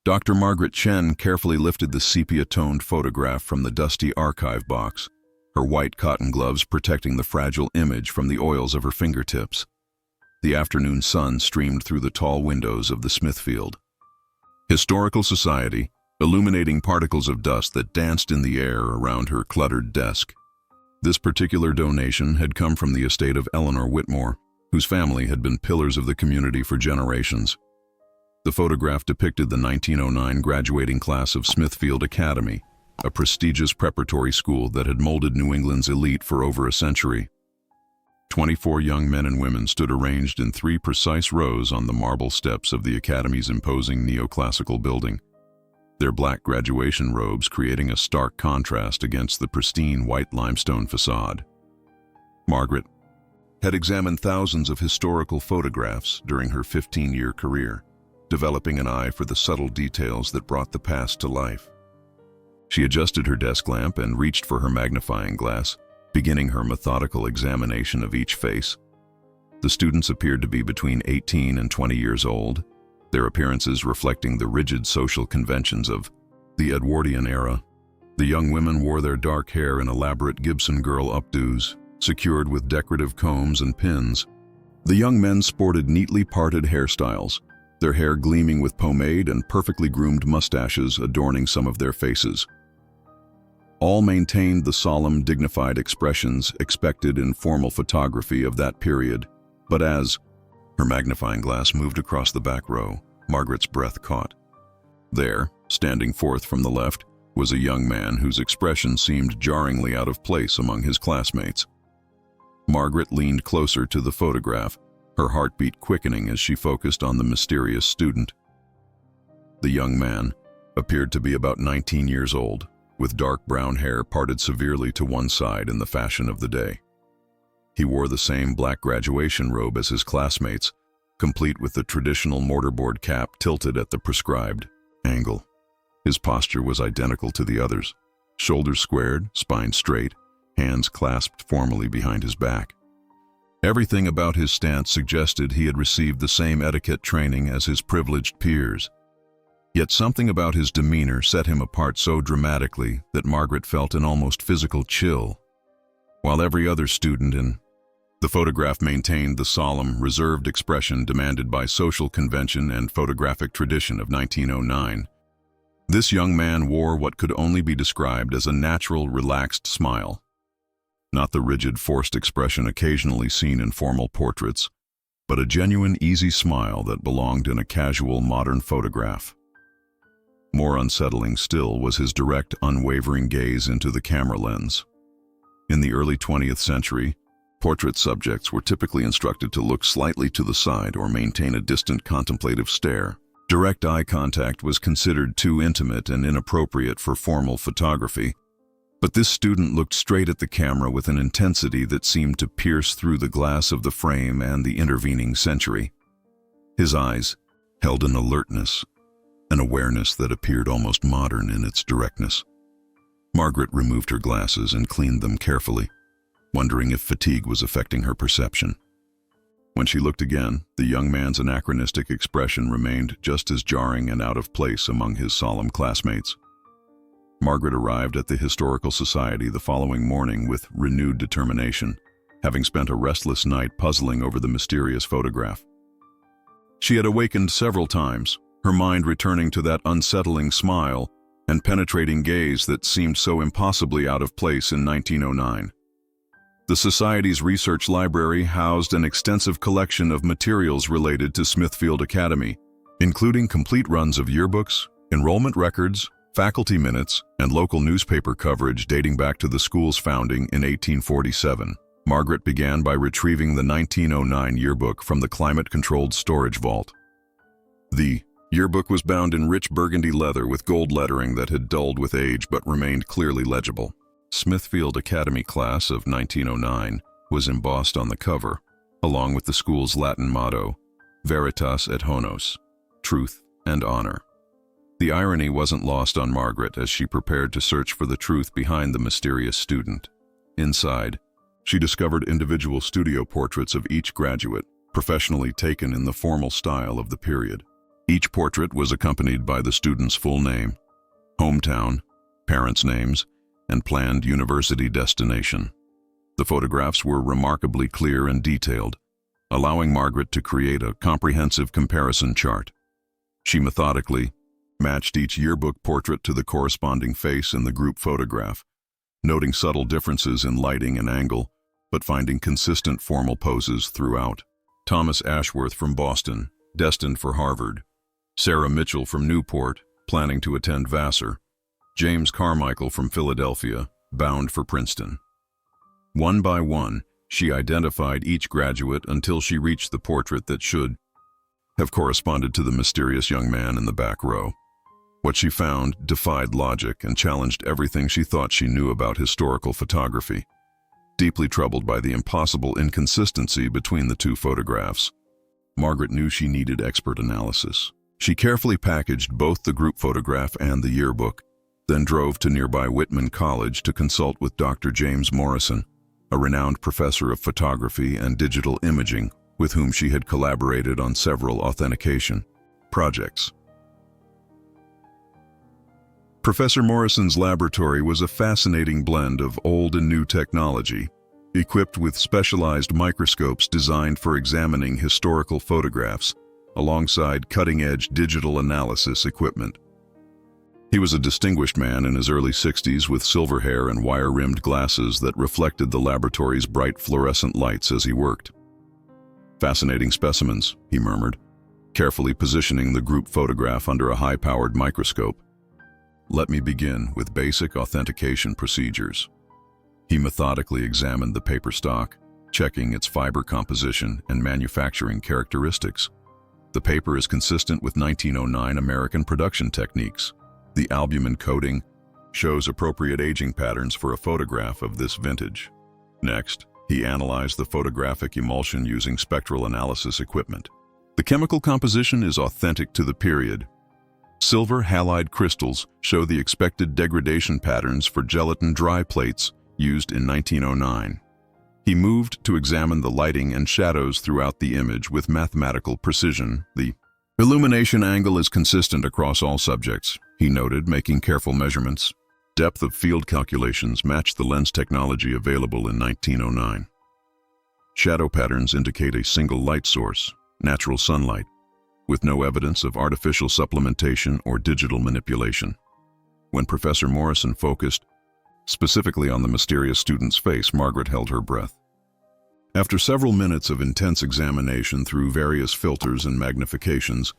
Dr. Margaret Chen carefully lifted the sepia-toned photograph from the dusty archive box, her white cotton gloves protecting the fragile image from the oils of her fingertips. The afternoon sun streamed through the tall windows of the Smithfield Historical Society, illuminating particles of dust that danced in the air around her cluttered desk. This particular donation had come from the estate of Eleanor Whitmore, whose family had been pillars of the community for generations. The photograph depicted the 1909 graduating class of Smithfield Academy, a prestigious preparatory school that had molded New England's elite for over a century. 24 young men and women stood arranged in 3 precise rows on the marble steps of the Academy's imposing neoclassical building, their black graduation robes creating a stark contrast against the pristine white limestone facade. Margaret had examined thousands of historical photographs during her 15-year career, developing an eye for the subtle details that brought the past to life. She adjusted her desk lamp and reached for her magnifying glass, beginning her methodical examination of each face. The students appeared to be between 18 and 20 years old, their appearances reflecting the rigid social conventions of the Edwardian era. The young women wore their dark hair in elaborate Gibson girl updos, secured with decorative combs and pins. The young men sported neatly parted hairstyles, their hair gleaming with pomade and perfectly groomed mustaches adorning some of their faces. All maintained the solemn, dignified expressions expected in formal photography of that period, but as her magnifying glass moved across the back row, Margaret's breath caught. There, standing forth from the left, was a young man whose expression seemed jarringly out of place among his classmates. Margaret leaned closer to the photograph, her heartbeat quickening as she focused on the mysterious student. The young man appeared to be about 19 years old, with dark brown hair parted severely to one side in the fashion of the day. He wore the same black graduation robe as his classmates, complete with the traditional mortarboard cap tilted at the prescribed angle. His posture was identical to the others, shoulders squared, spine straight, hands clasped formally behind his back. Everything about his stance suggested he had received the same etiquette training as his privileged peers. Yet something about his demeanor set him apart so dramatically that Margaret felt an almost physical chill. While every other student in the photograph maintained the solemn, reserved expression demanded by social convention and photographic tradition of 1909, this young man wore what could only be described as a natural, relaxed smile. Not the rigid, forced expression occasionally seen in formal portraits, but a genuine, easy smile that belonged in a casual, modern photograph. More unsettling still was his direct, unwavering gaze into the camera lens. In the early 20th century, portrait subjects were typically instructed to look slightly to the side or maintain a distant, contemplative stare. Direct eye contact was considered too intimate and inappropriate for formal photography, but this student looked straight at the camera with an intensity that seemed to pierce through the glass of the frame and the intervening century. His eyes held an alertness, an awareness that appeared almost modern in its directness. Margaret removed her glasses and cleaned them carefully, wondering if fatigue was affecting her perception. When she looked again, the young man's anachronistic expression remained just as jarring and out of place among his solemn classmates. Margaret arrived at the Historical Society the following morning with renewed determination, having spent a restless night puzzling over the mysterious photograph. She had awakened several times, her mind returning to that unsettling smile and penetrating gaze that seemed so impossibly out of place in 1909. The Society's research library housed an extensive collection of materials related to Smithfield Academy, including complete runs of yearbooks, enrollment records, faculty minutes, and local newspaper coverage dating back to the school's founding in 1847. Margaret began by retrieving the 1909 yearbook from the climate-controlled storage vault. The yearbook was bound in rich burgundy leather with gold lettering that had dulled with age but remained clearly legible. Smithfield Academy class of 1909 was embossed on the cover, along with the school's Latin motto, Veritas et Honos, truth and honor. The irony wasn't lost on Margaret as she prepared to search for the truth behind the mysterious student. Inside, she discovered individual studio portraits of each graduate, professionally taken in the formal style of the period. Each portrait was accompanied by the student's full name, hometown, parents' names, and planned university destination. The photographs were remarkably clear and detailed, allowing Margaret to create a comprehensive comparison chart. She methodically matched each yearbook portrait to the corresponding face in the group photograph, noting subtle differences in lighting and angle, but finding consistent formal poses throughout. Thomas Ashworth from Boston, destined for Harvard. Sarah Mitchell from Newport, planning to attend Vassar. James Carmichael from Philadelphia, bound for Princeton. One by one, she identified each graduate until she reached the portrait that should have corresponded to the mysterious young man in the back row. What she found defied logic and challenged everything she thought she knew about historical photography. Deeply troubled by the impossible inconsistency between the two photographs, Margaret knew she needed expert analysis. She carefully packaged both the group photograph and the yearbook, then drove to nearby Whitman College to consult with Dr. James Morrison, a renowned professor of photography and digital imaging with whom she had collaborated on several authentication projects. Professor Morrison's laboratory was a fascinating blend of old and new technology, equipped with specialized microscopes designed for examining historical photographs, alongside cutting-edge digital analysis equipment. He was a distinguished man in his early 60s with silver hair and wire-rimmed glasses that reflected the laboratory's bright fluorescent lights as he worked. "Fascinating specimens," he murmured, carefully positioning the group photograph under a high-powered microscope. "Let me begin with basic authentication procedures." He methodically examined the paper stock, checking its fiber composition and manufacturing characteristics. The paper is consistent with 1909 American production techniques. The albumin coating shows appropriate aging patterns for a photograph of this vintage. Next, he analyzed the photographic emulsion using spectral analysis equipment. The chemical composition is authentic to the period. Silver halide crystals show the expected degradation patterns for gelatin dry plates used in 1909. He moved to examine the lighting and shadows throughout the image with mathematical precision. "The illumination angle is consistent across all subjects," he noted, making careful measurements. Depth of field calculations matched the lens technology available in 1909. Shadow patterns indicate a single light source, natural sunlight, with no evidence of artificial supplementation or digital manipulation. When Professor Morrison focused specifically on the mysterious student's face, Margaret held her breath. After several minutes of intense examination through various filters and magnifications,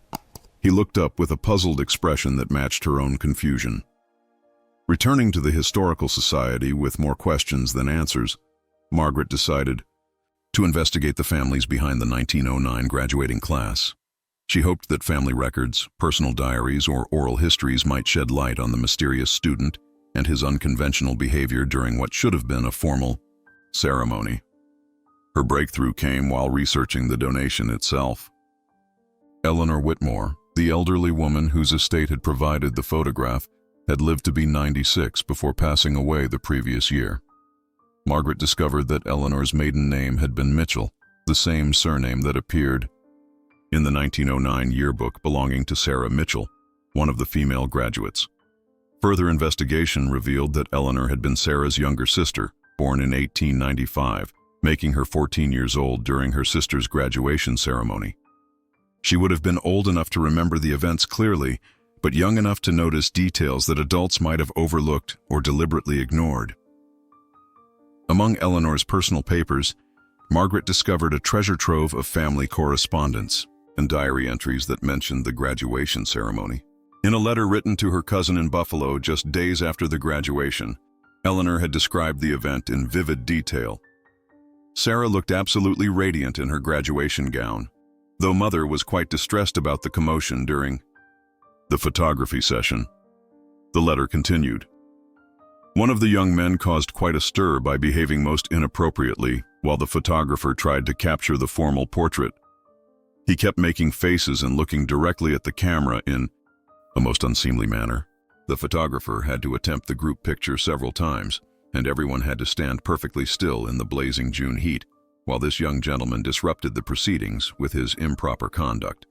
he looked up with a puzzled expression that matched her own confusion. Returning to the Historical Society with more questions than answers, Margaret decided to investigate the families behind the 1909 graduating class. She hoped that family records, personal diaries, or oral histories might shed light on the mysterious student and his unconventional behavior during what should have been a formal ceremony. Her breakthrough came while researching the donation itself. Eleanor Whitmore, the elderly woman whose estate had provided the photograph, had lived to be 96 before passing away the previous year. Margaret discovered that Eleanor's maiden name had been Mitchell, the same surname that appeared in the 1909 yearbook belonging to Sarah Mitchell, one of the female graduates. Further investigation revealed that Eleanor had been Sarah's younger sister, born in 1895, making her 14 years old during her sister's graduation ceremony. She would have been old enough to remember the events clearly, but young enough to notice details that adults might have overlooked or deliberately ignored. Among Eleanor's personal papers, Margaret discovered a treasure trove of family correspondence and diary entries that mentioned the graduation ceremony. In a letter written to her cousin in Buffalo just days after the graduation, Eleanor had described the event in vivid detail. Sarah looked absolutely radiant in her graduation gown, though Mother was quite distressed about the commotion during the photography session. The letter continued. One of the young men caused quite a stir by behaving most inappropriately while the photographer tried to capture the formal portrait. He kept making faces and looking directly at the camera in a most unseemly manner. The photographer had to attempt the group picture several times, and everyone had to stand perfectly still in the blazing June heat, while this young gentleman disrupted the proceedings with his improper conduct.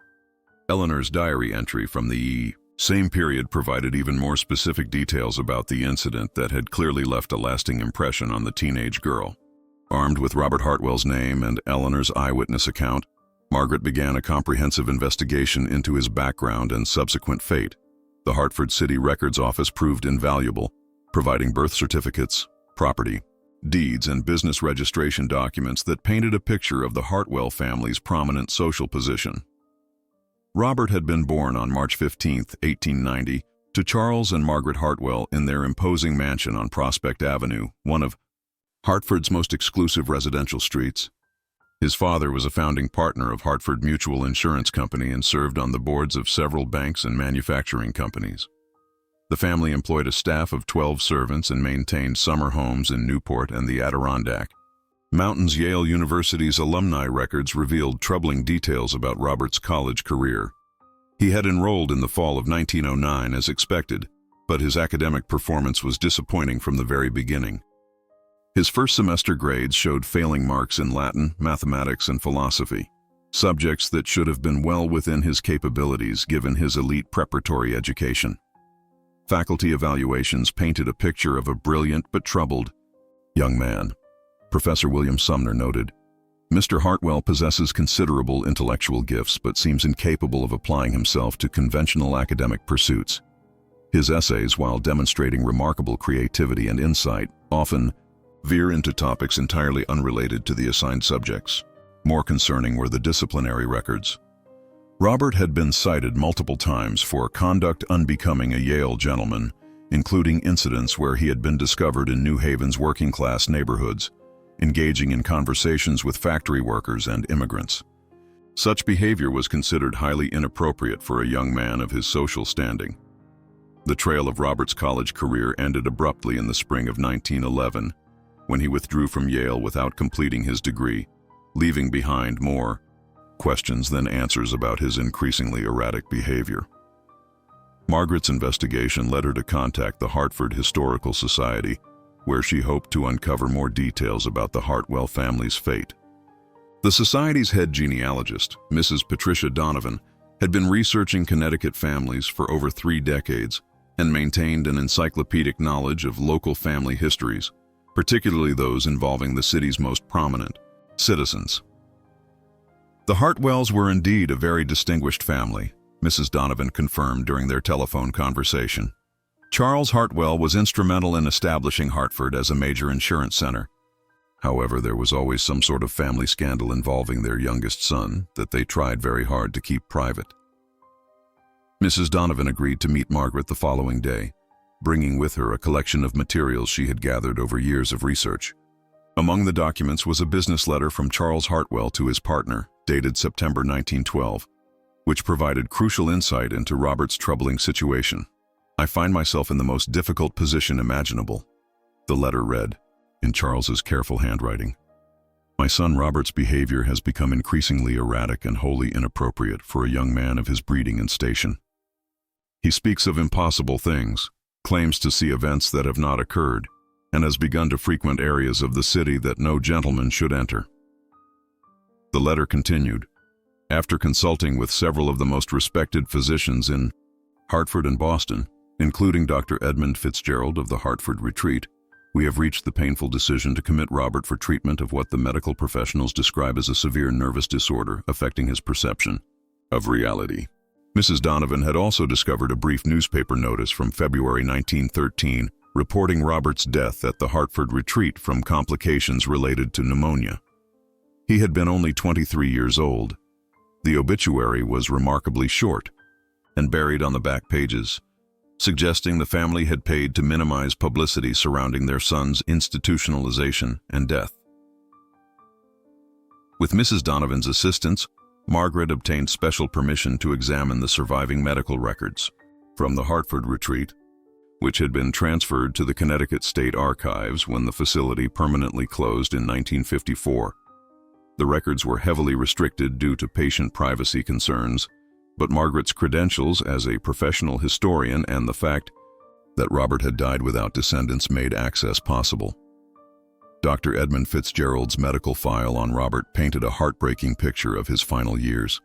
Eleanor's diary entry from the same period provided even more specific details about the incident that had clearly left a lasting impression on the teenage girl. Armed with Robert Hartwell's name and Eleanor's eyewitness account, Margaret began a comprehensive investigation into his background and subsequent fate. The Hartford City Records Office proved invaluable, providing birth certificates, property, deeds, and business registration documents that painted a picture of the Hartwell family's prominent social position. Robert had been born on March 15, 1890, to Charles and Margaret Hartwell in their imposing mansion on Prospect Avenue, one of Hartford's most exclusive residential streets. His father was a founding partner of Hartford Mutual Insurance Company and served on the boards of several banks and manufacturing companies. The family employed a staff of 12 servants and maintained summer homes in Newport and the Adirondack Mountains. Yale University's alumni records revealed troubling details about Robert's college career. He had enrolled in the fall of 1909 as expected, but his academic performance was disappointing from the very beginning. His first semester grades showed failing marks in Latin, mathematics, and philosophy, subjects that should have been well within his capabilities given his elite preparatory education. Faculty evaluations painted a picture of a brilliant but troubled young man. Professor William Sumner noted, "Mr. Hartwell possesses considerable intellectual gifts but seems incapable of applying himself to conventional academic pursuits. His essays, while demonstrating remarkable creativity and insight, often veer into topics entirely unrelated to the assigned subjects. More concerning were the disciplinary records. Robert had been cited multiple times for conduct unbecoming a Yale gentleman, including incidents where he had been discovered in New Haven's working-class neighborhoods, engaging in conversations with factory workers and immigrants. Such behavior was considered highly inappropriate for a young man of his social standing. The trail of Robert's college career ended abruptly in the spring of 1911, when he withdrew from Yale without completing his degree, leaving behind more questions than answers about his increasingly erratic behavior. Margaret's investigation led her to contact the Hartford Historical Society, where she hoped to uncover more details about the Hartwell family's fate. The Society's head genealogist, Mrs. Patricia Donovan, had been researching Connecticut families for over 3 decades and maintained an encyclopedic knowledge of local family histories, particularly those involving the city's most prominent citizens. The Hartwells were indeed a very distinguished family, Mrs. Donovan confirmed during their telephone conversation. Charles Hartwell was instrumental in establishing Hartford as a major insurance center. However, there was always some sort of family scandal involving their youngest son that they tried very hard to keep private. Mrs. Donovan agreed to meet Margaret the following day, bringing with her a collection of materials she had gathered over years of research. Among the documents was a business letter from Charles Hartwell to his partner, dated September 1912, which provided crucial insight into Robert's troubling situation. "I find myself in the most difficult position imaginable," the letter read, in Charles's careful handwriting. "My son Robert's behavior has become increasingly erratic and wholly inappropriate for a young man of his breeding and station. He speaks of impossible things, claims to see events that have not occurred, and has begun to frequent areas of the city that no gentleman should enter." The letter continued, "After consulting with several of the most respected physicians in Hartford and Boston, including Dr. Edmund Fitzgerald of the Hartford Retreat, we have reached the painful decision to commit Robert for treatment of what the medical professionals describe as a severe nervous disorder affecting his perception of reality." Mrs. Donovan had also discovered a brief newspaper notice from February 1913 reporting Robert's death at the Hartford Retreat from complications related to pneumonia. He had been only 23 years old. The obituary was remarkably short and buried on the back pages, suggesting the family had paid to minimize publicity surrounding their son's institutionalization and death. With Mrs. Donovan's assistance, Margaret obtained special permission to examine the surviving medical records from the Hartford Retreat, which had been transferred to the Connecticut State Archives when the facility permanently closed in 1954. The records were heavily restricted due to patient privacy concerns, but Margaret's credentials as a professional historian and the fact that Robert had died without descendants made access possible. Dr. Edmund Fitzgerald's medical file on Robert painted a heartbreaking picture of his final years.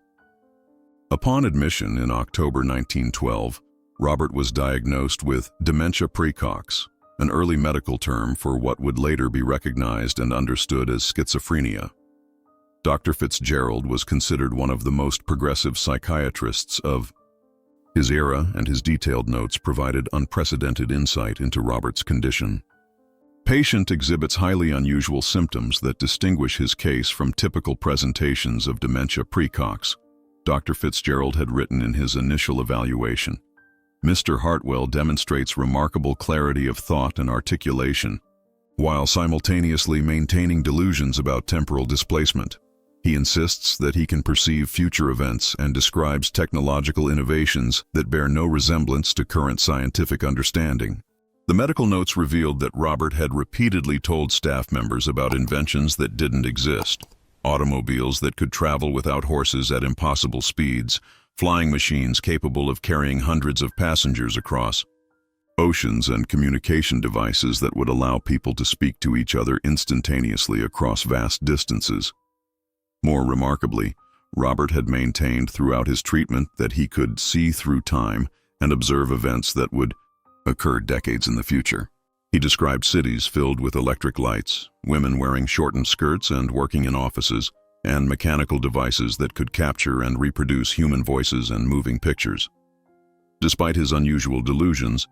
Upon admission in October 1912, Robert was diagnosed with dementia praecox, an early medical term for what would later be recognized and understood as schizophrenia. Dr. Fitzgerald was considered one of the most progressive psychiatrists of his era, and his detailed notes provided unprecedented insight into Robert's condition. Patient exhibits highly unusual symptoms that distinguish his case from typical presentations of dementia praecox, Dr. Fitzgerald had written in his initial evaluation. Mr. Hartwell demonstrates remarkable clarity of thought and articulation, while simultaneously maintaining delusions about temporal displacement. He insists that he can perceive future events and describes technological innovations that bear no resemblance to current scientific understanding. The medical notes revealed that Robert had repeatedly told staff members about inventions that didn't exist: automobiles that could travel without horses at impossible speeds, flying machines capable of carrying hundreds of passengers across oceans, and communication devices that would allow people to speak to each other instantaneously across vast distances. More remarkably, Robert had maintained throughout his treatment that he could see through time and observe events that would occur decades in the future. He described cities filled with electric lights, women wearing shortened skirts and working in offices, and mechanical devices that could capture and reproduce human voices and moving pictures. Despite his unusual delusions,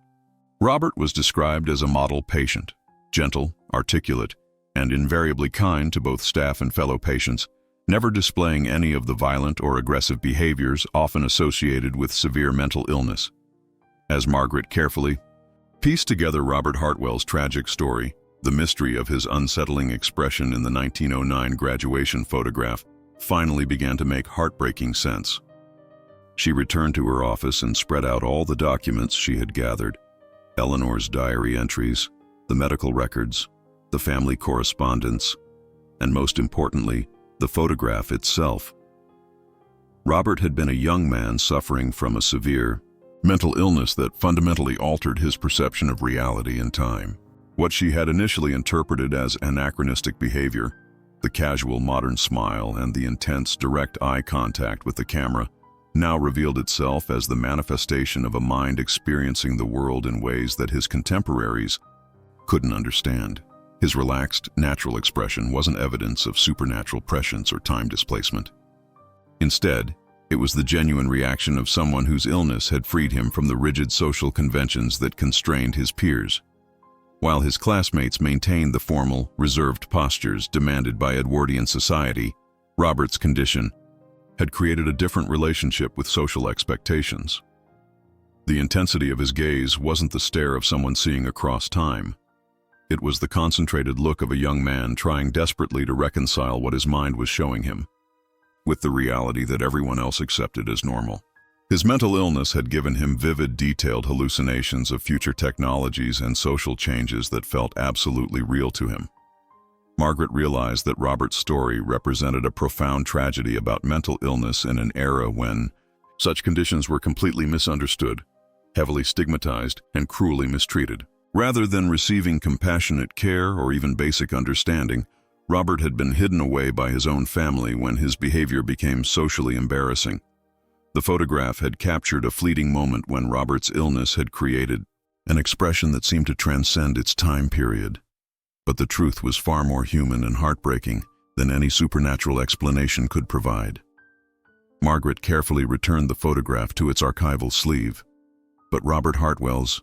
Robert was described as a model patient, gentle, articulate, and invariably kind to both staff and fellow patients, never displaying any of the violent or aggressive behaviors often associated with severe mental illness. As Margaret carefully pieced together Robert Hartwell's tragic story, the mystery of his unsettling expression in the 1909 graduation photograph finally began to make heartbreaking sense. She returned to her office and spread out all the documents she had gathered: Eleanor's diary entries, the medical records, the family correspondence, and most importantly, the photograph itself. Robert had been a young man suffering from a severe mental illness that fundamentally altered his perception of reality and time. What she had initially interpreted as anachronistic behavior, the casual modern smile and the intense direct eye contact with the camera, now revealed itself as the manifestation of a mind experiencing the world in ways that his contemporaries couldn't understand. His relaxed, natural expression wasn't evidence of supernatural prescience or time displacement. Instead, it was the genuine reaction of someone whose illness had freed him from the rigid social conventions that constrained his peers. While his classmates maintained the formal, reserved postures demanded by Edwardian society, Robert's condition had created a different relationship with social expectations. The intensity of his gaze wasn't the stare of someone seeing across time. It was the concentrated look of a young man trying desperately to reconcile what his mind was showing him with the reality that everyone else accepted as normal. His mental illness had given him vivid, detailed hallucinations of future technologies and social changes that felt absolutely real to him. Margaret realized that Robert's story represented a profound tragedy about mental illness in an era when such conditions were completely misunderstood, heavily stigmatized, and cruelly mistreated. Rather than receiving compassionate care or even basic understanding, Robert had been hidden away by his own family when his behavior became socially embarrassing. The photograph had captured a fleeting moment when Robert's illness had created an expression that seemed to transcend its time period. But the truth was far more human and heartbreaking than any supernatural explanation could provide. Margaret carefully returned the photograph to its archival sleeve, but Robert Hartwell's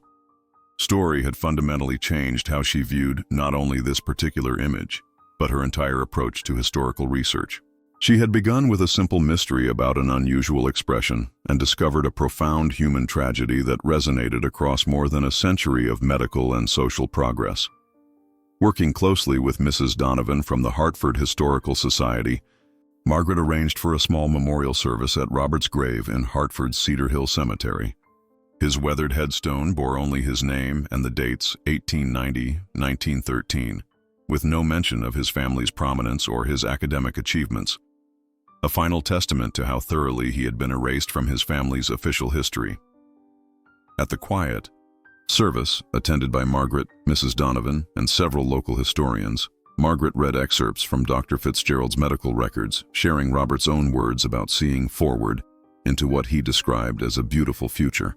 story had fundamentally changed how she viewed not only this particular image, but her entire approach to historical research. She had begun with a simple mystery about an unusual expression and discovered a profound human tragedy that resonated across more than a century of medical and social progress. Working closely with Mrs. Donovan from the Hartford Historical Society, Margaret arranged for a small memorial service at Robert's grave in Hartford's Cedar Hill Cemetery. His weathered headstone bore only his name and the dates 1890-1913, with no mention of his family's prominence or his academic achievements, a final testament to how thoroughly he had been erased from his family's official history. At the quiet service, attended by Margaret, Mrs. Donovan, and several local historians, Margaret read excerpts from Dr. Fitzgerald's medical records, sharing Robert's own words about seeing forward into what he described as a beautiful future.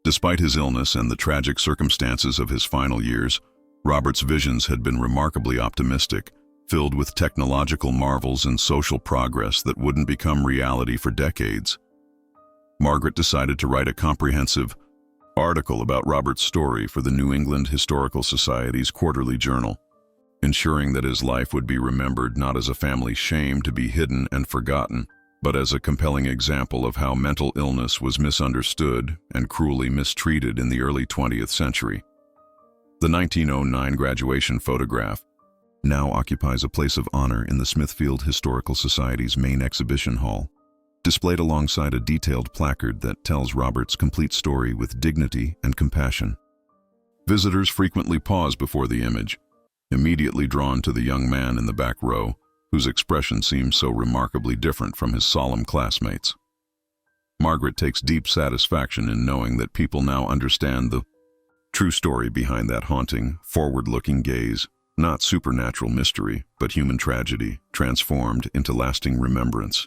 Despite his illness and the tragic circumstances of his final years, Robert's visions had been remarkably optimistic, filled with technological marvels and social progress that wouldn't become reality for decades. Margaret decided to write a comprehensive article about Robert's story for the New England Historical Society's quarterly journal, ensuring that his life would be remembered not as a family shame to be hidden and forgotten, but as a compelling example of how mental illness was misunderstood and cruelly mistreated in the early 20th century. The 1909 graduation photograph now occupies a place of honor in the Smithfield Historical Society's main exhibition hall, displayed alongside a detailed placard that tells Robert's complete story with dignity and compassion. Visitors frequently pause before the image, immediately drawn to the young man in the back row, whose expression seems so remarkably different from his solemn classmates. Margaret takes deep satisfaction in knowing that people now understand the true story behind that haunting, forward-looking gaze, not supernatural mystery, but human tragedy, transformed into lasting remembrance.